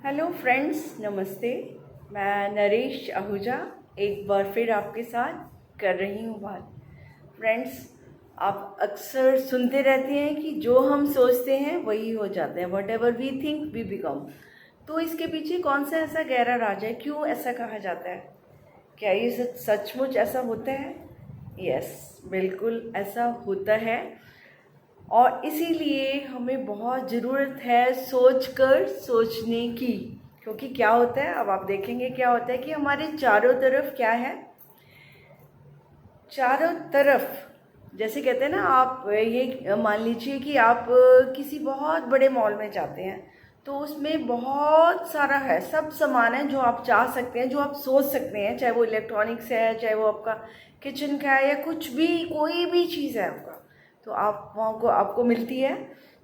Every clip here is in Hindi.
हेलो फ्रेंड्स, नमस्ते। मैं नरेश आहूजा एक बार फिर आपके साथ कर रही हूँ बात। फ्रेंड्स, आप अक्सर सुनते रहते हैं कि जो हम सोचते हैं वही हो जाते हैं। Whatever we think we become. तो इसके पीछे कौन सा ऐसा गहरा राज है? क्यों ऐसा कहा जाता है? क्या ये सचमुच ऐसा होता है? यस, बिल्कुल ऐसा होता है। और इसीलिए हमें बहुत ज़रूरत है सोचकर सोचने की। क्योंकि क्या होता है, अब आप देखेंगे क्या होता है कि हमारे चारों तरफ क्या है, चारों तरफ जैसे कहते हैं ना, आप ये मान लीजिए कि आप किसी बहुत बड़े मॉल में जाते हैं तो उसमें बहुत सारा है, सब सामान है जो आप चाह सकते हैं, जो आप सोच सकते हैं, चाहे वो इलेक्ट्रॉनिक्स है, चाहे वो आपका किचन का है, या कुछ भी, कोई भी चीज़ है आपका, तो आप वहाँ को आपको मिलती है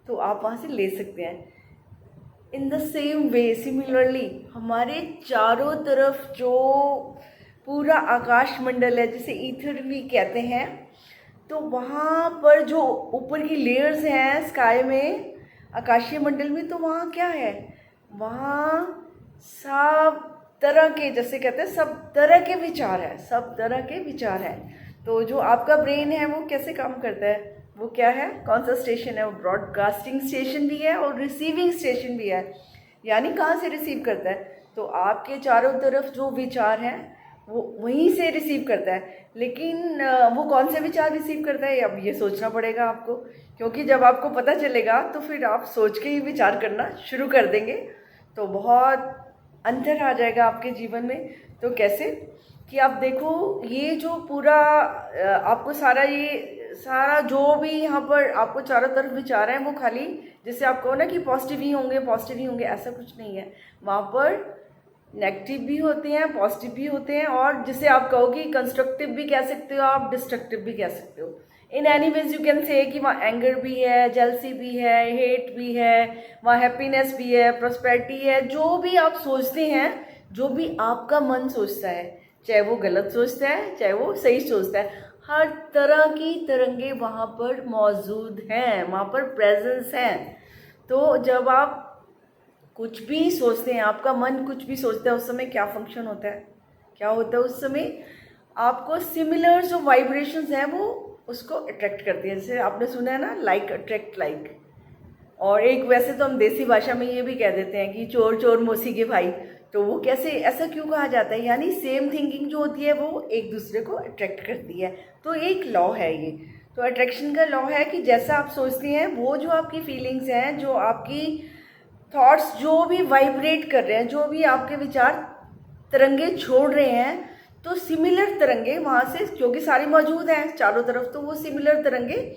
तो आप वहाँ से ले सकते हैं। In the same way, similarly, हमारे चारों तरफ जो पूरा आकाश मंडल है, जिसे ईथर भी कहते हैं, तो वहाँ पर जो ऊपर की लेयर्स हैं स्काई में, आकाशीय मंडल में, तो वहाँ क्या है, वहाँ सब तरह के, जैसे कहते हैं, सब तरह के विचार है, सब तरह के विचार है। तो जो आपका ब्रेन है वो कैसे काम करता है, वो क्या है, कौन सा स्टेशन है? वो ब्रॉडकास्टिंग स्टेशन भी है और रिसीविंग स्टेशन भी है। यानी कहाँ से रिसीव करता है? तो आपके चारों तरफ जो विचार हैं वो वहीं से रिसीव करता है। लेकिन वो कौन से विचार रिसीव करता है, अब ये सोचना पड़ेगा आपको। क्योंकि जब आपको पता चलेगा तो फिर आप सोच के ही विचार करना शुरू कर देंगे, तो बहुत अंतर आ जाएगा आपके जीवन में। तो कैसे कि आप देखो, ये जो पूरा आपको सारा, ये सारा जो भी यहाँ पर आपको चारों तरफ विचार हैं, वो खाली जैसे आप कहो ना कि पॉजिटिव ही होंगे, पॉजिटिव ही होंगे, ऐसा कुछ नहीं है। वहाँ पर नेगेटिव भी होते हैं, पॉजिटिव भी होते हैं, और जिसे आप कहो कि कंस्ट्रक्टिव भी कह सकते हो, आप डिस्ट्रक्टिव भी कह सकते हो। In any ways you can say कि वहाँ एंगर भी है, जेलसी भी है, हेट भी है, वहाँ हैप्पीनेस भी है, प्रॉस्पेरिटी है। जो भी आप सोचते हैं, जो भी आपका मन सोचता है, चाहे वो गलत सोचता है चाहे वो सही सोचता है, हर तरह की तरंगे वहाँ पर मौजूद हैं, वहाँ पर प्रेजेंस हैं। तो जब आप कुछ भी सोचते हैं, आपका मन कुछ भी सोचता है, उस समय क्या फंक्शन होता है, क्या होता है उस समय? आपको सिमिलर जो वाइब्रेशंस हैं वो उसको अट्रैक्ट करती है। जैसे आपने सुना है ना, लाइक अट्रैक्ट लाइक। और एक वैसे तो हम देसी भाषा में ये भी कह देते हैं कि चोर चोर मौसी के भाई। तो वो कैसे, ऐसा क्यों कहा जाता है? यानी सेम थिंकिंग जो होती है वो एक दूसरे को अट्रैक्ट करती है। तो एक लॉ है ये। तो अट्रैक्शन का लॉ है कि जैसा आप सोचते हैं, वो जो आपकी फीलिंग्स हैं, जो आपकी थॉट्स जो भी वाइब्रेट कर रहे हैं, जो भी आपके विचार तरंगे छोड़ रहे हैं, तो सिमिलर तरंगे वहाँ से, क्योंकि सारी मौजूद हैं चारों तरफ, तो वो सिमिलर तरंगे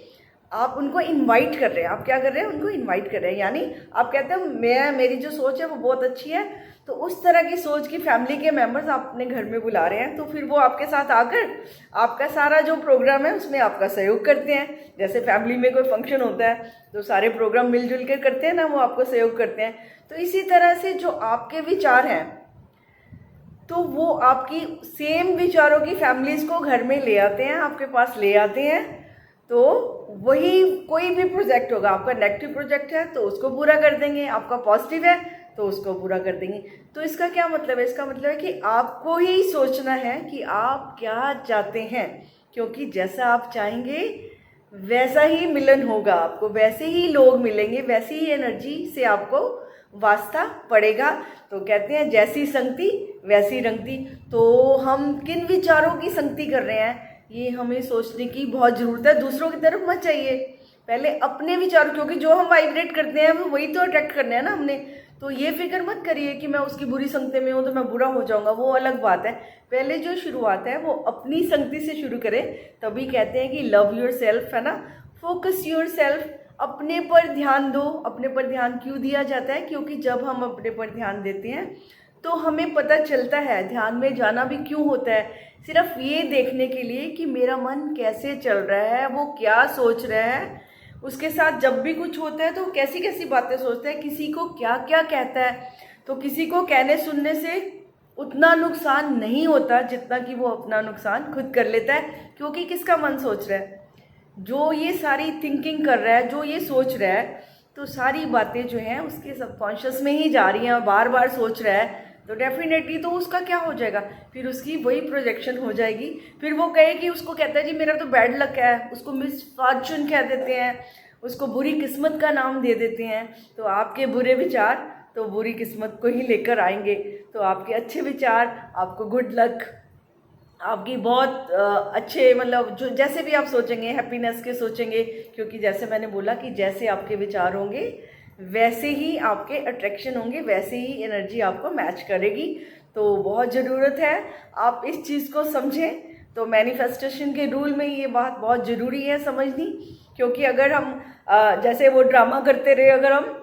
आप उनको इनवाइट कर रहे हैं। आप क्या कर रहे हैं? उनको इनवाइट कर रहे हैं। यानी आप कहते हैं मेरी जो सोच है वो बहुत अच्छी है, तो उस तरह की सोच की फैमिली के मेंबर्स आप अपने घर में बुला रहे हैं, तो फिर वो आपके साथ आकर आपका सारा जो प्रोग्राम है उसमें आपका सहयोग करते हैं। जैसे फैमिली में कोई फंक्शन होता है तो सारे प्रोग्राम मिलजुल कर करते हैं ना, वो आपको सहयोग करते हैं। तो इसी तरह से जो आपके विचार हैं, तो वो आपकी सेम विचारों की फैमिलीज को घर में ले आते हैं, आपके पास ले आते हैं। तो वही कोई भी प्रोजेक्ट होगा, आपका नेगेटिव प्रोजेक्ट है तो उसको पूरा कर देंगे, आपका पॉजिटिव है तो उसको पूरा कर देंगे। तो इसका क्या मतलब है? इसका मतलब है कि आपको ही सोचना है कि आप क्या चाहते हैं, क्योंकि जैसा आप चाहेंगे वैसा ही मिलन होगा, आपको वैसे ही लोग मिलेंगे, वैसी ही एनर्जी से आपको वास्ता पड़ेगा। तो कहते हैं जैसी संगति वैसी रंगती। तो हम किन विचारों की संगति कर रहे हैं, ये हमें सोचने की बहुत ज़रूरत है। दूसरों की तरफ मत चाहिए, पहले अपने विचारों, क्योंकि जो हम वाइब्रेट करते हैं वो वही तो अट्रैक्ट करने हैं ना हमने। तो ये फिक्र मत करिए कि मैं उसकी बुरी संगति में हूँ तो मैं बुरा हो जाऊँगा, वो अलग बात है। पहले जो शुरुआत है वो अपनी संगति से शुरू करें। तभी कहते हैं कि लव योर सेल्फ, है ना, फोकस योर सेल्फ, अपने पर ध्यान दो। अपने पर ध्यान क्यों दिया जाता है? क्योंकि जब हम अपने पर ध्यान देते हैं तो हमें पता चलता है, ध्यान में जाना भी क्यों होता है, सिर्फ ये देखने के लिए कि मेरा मन कैसे चल रहा है, वो क्या सोच रहा है, उसके साथ जब भी कुछ होता है तो कैसी कैसी बातें सोचता है, किसी को क्या क्या कहता है। तो किसी को कहने सुनने से उतना नुकसान नहीं होता जितना कि वो अपना नुकसान खुद कर लेता है। क्योंकि किसका मन सोच रहा है? जो ये सारी थिंकिंग कर रहा है, जो ये सोच रहा है, तो सारी बातें जो हैं उसके सबकॉन्शियस में ही जा रही हैं और बार बार सोच रहा है, तो डेफिनेटली तो उसका क्या हो जाएगा, फिर उसकी वही प्रोजेक्शन हो जाएगी। फिर वो कहे कि उसको कहता है जी मेरा तो बैड लक है, उसको मिस फॉर्चून कह देते हैं, उसको बुरी किस्मत का नाम दे देते हैं। तो आपके बुरे विचार तो बुरी किस्मत को ही लेकर आएंगे, तो आपके अच्छे विचार आपको गुड लक, आपकी बहुत अच्छे, मतलब जो जैसे भी आप सोचेंगे हैप्पीनेस के सोचेंगे, क्योंकि जैसे मैंने बोला कि जैसे आपके विचार होंगे वैसे ही आपके अट्रैक्शन होंगे, वैसे ही एनर्जी आपको मैच करेगी। तो बहुत ज़रूरत है आप इस चीज़ को समझें। तो मैनिफेस्टेशन के रूल में ये बात बहुत ज़रूरी है समझनी, क्योंकि अगर हम जैसे वो ड्रामा करते रहे, अगर हम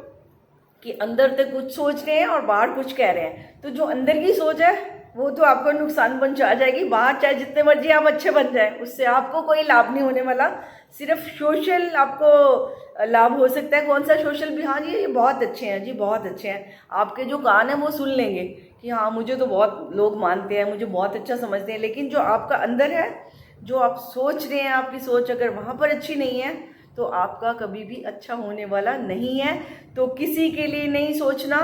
कि अंदर से कुछ सोच रहे हैं और बाहर कुछ कह रहे हैं, तो जो अंदर की सोच है वो तो आपको नुकसान पहुंचा जाएगी। बाहर चाहे जितने मर्जी आप अच्छे बन जाए, उससे आपको कोई लाभ नहीं होने वाला, सिर्फ सोशल आपको लाभ हो सकता है। कौन सा सोशल भी, हाँ जी ये बहुत अच्छे हैं जी, बहुत अच्छे हैं, आपके जो कान हैं वो सुन लेंगे कि हाँ मुझे तो बहुत लोग मानते हैं, मुझे बहुत अच्छा समझते हैं, लेकिन जो आपका अंदर है, जो आप सोच रहे हैं, आपकी सोच अगर वहाँ पर अच्छी नहीं है तो आपका कभी भी अच्छा होने वाला नहीं है। तो किसी के लिए नहीं सोचना,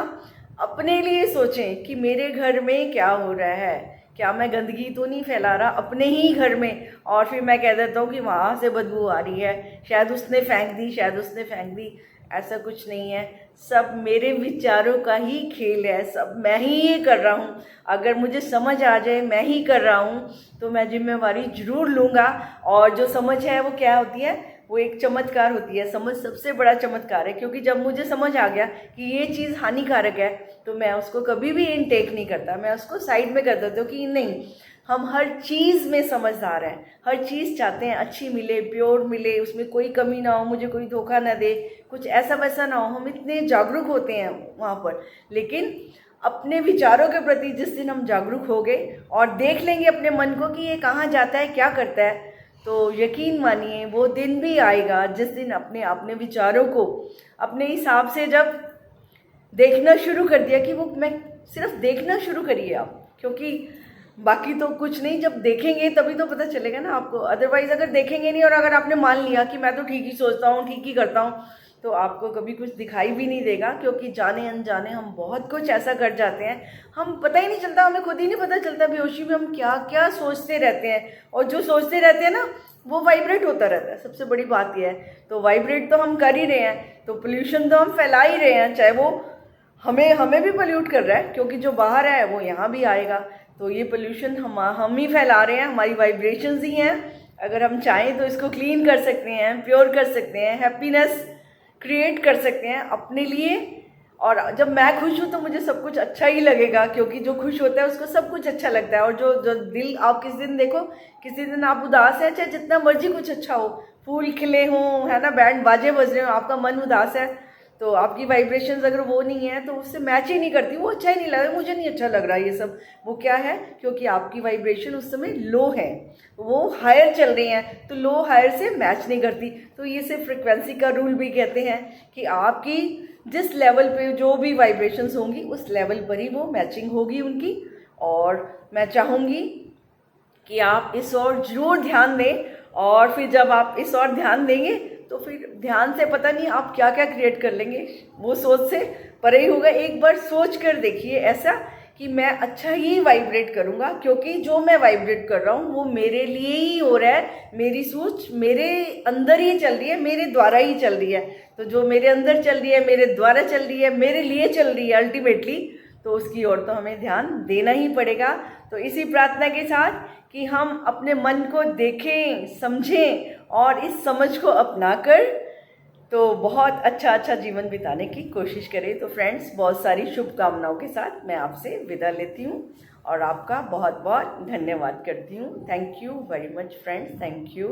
अपने लिए सोचें कि मेरे घर में क्या हो रहा है, क्या मैं गंदगी तो नहीं फैला रहा अपने ही घर में, और फिर मैं कह देता हूँ कि वहाँ से बदबू आ रही है, शायद उसने फेंक दी, शायद उसने फेंक दी। ऐसा कुछ नहीं है, सब मेरे विचारों का ही खेल है, सब मैं ही ये कर रहा हूँ। अगर मुझे समझ आ जाए मैं ही कर रहा हूँ तो मैं जिम्मेवारी जरूर लूँगा। और जो समझ है वो क्या होती है, वो एक चमत्कार होती है। समझ सबसे बड़ा चमत्कार है, क्योंकि जब मुझे समझ आ गया कि ये चीज़ हानिकारक है तो मैं उसको कभी भी इनटेक नहीं करता, मैं उसको साइड में कर देता हूँ कि नहीं, हम हर चीज़ में समझदार हैं, हर चीज़ चाहते हैं अच्छी मिले, प्योर मिले, उसमें कोई कमी ना हो, मुझे कोई धोखा ना दे, कुछ ऐसा वैसा ना हो। हम इतने जागरूक होते हैं वहाँ पर। लेकिन अपने विचारों के प्रति जिस दिन हम जागरूक हो गए और देख लेंगे अपने मन को कि ये कहाँ जाता है, क्या करता है, तो यकीन मानिए वो दिन भी आएगा जिस दिन अपने विचारों को अपने हिसाब से जब देखना शुरू कर दिया, कि वो मैं सिर्फ देखना शुरू करिए आप, क्योंकि बाकी तो कुछ नहीं, जब देखेंगे तभी तो पता चलेगा ना आपको। अदरवाइज अगर देखेंगे नहीं और अगर आपने मान लिया कि मैं तो ठीक ही सोचता हूँ, ठीक ही करता हूँ, तो आपको कभी कुछ दिखाई भी नहीं देगा। क्योंकि जाने अनजाने हम बहुत कुछ ऐसा कर जाते हैं, हम पता ही नहीं चलता, हमें खुद ही नहीं पता चलता बेहोशी में हम क्या क्या सोचते रहते हैं। और जो सोचते रहते हैं ना वो वाइब्रेट होता रहता है, सबसे बड़ी बात यह है। तो वाइब्रेट तो हम कर ही रहे हैं, तो पोल्यूशन तो हम फैला ही रहे हैं, चाहे वो हमें भी पोल्यूट कर रहा है, क्योंकि जो बाहर है वो यहाँ भी आएगा। तो ये पोल्यूशन हम ही फैला रहे हैं, हमारी वाइब्रेशंस ही हैं। अगर हम चाहें तो इसको क्लीन कर सकते हैं, प्योर कर सकते हैं, हैप्पीनेस क्रिएट कर सकते हैं अपने लिए। और जब मैं खुश हूँ तो मुझे सब कुछ अच्छा ही लगेगा, क्योंकि जो खुश होता है उसको सब कुछ अच्छा लगता है। और जो दिल, आप किसी दिन देखो, किसी दिन आप उदास है, चाहे जितना मर्जी कुछ अच्छा हो, फूल खिले हों, है ना, बैंड बाजे बज रहे हो, आपका मन उदास है, तो आपकी वाइब्रेशंस अगर वो नहीं है तो उससे मैच ही नहीं करती, वो अच्छा ही नहीं लग रहा, मुझे नहीं अच्छा लग रहा ये सब। वो क्या है, क्योंकि आपकी वाइब्रेशन उस समय लो है, वो हायर चल रही हैं, तो लो हायर से मैच नहीं करती। तो ये सिर्फ फ्रिक्वेंसी का रूल भी कहते हैं कि आपकी जिस लेवल पे जो भी वाइब्रेशंस होंगी उस लेवल पर ही वो मैचिंग होगी उनकी। और मैं चाहूँगी कि आप इस ओर जरूर ध्यान दें, और फिर जब आप इस ओर ध्यान देंगे तो फिर ध्यान से पता नहीं आप क्या क्या क्रिएट कर लेंगे, वो सोच से परे ही होगा। एक बार सोच कर देखिए ऐसा कि मैं अच्छा ही वाइब्रेट करूँगा, क्योंकि जो मैं वाइब्रेट कर रहा हूँ वो मेरे लिए ही हो रहा है, मेरी सोच मेरे अंदर ही चल रही है, मेरे द्वारा ही चल रही है। तो जो मेरे अंदर चल रही है, मेरे द्वारा चल रही है, मेरे लिए चल रही है अल्टीमेटली, तो उसकी ओर तो हमें ध्यान देना ही पड़ेगा। तो इसी प्रार्थना के साथ कि हम अपने मन को देखें, समझें और इस समझ को अपनाकर तो बहुत अच्छा जीवन बिताने की कोशिश करें। तो फ्रेंड्स, बहुत सारी शुभकामनाओं के साथ मैं आपसे विदा लेती हूँ और आपका बहुत बहुत धन्यवाद करती हूँ। Thank you very much friends, thank you.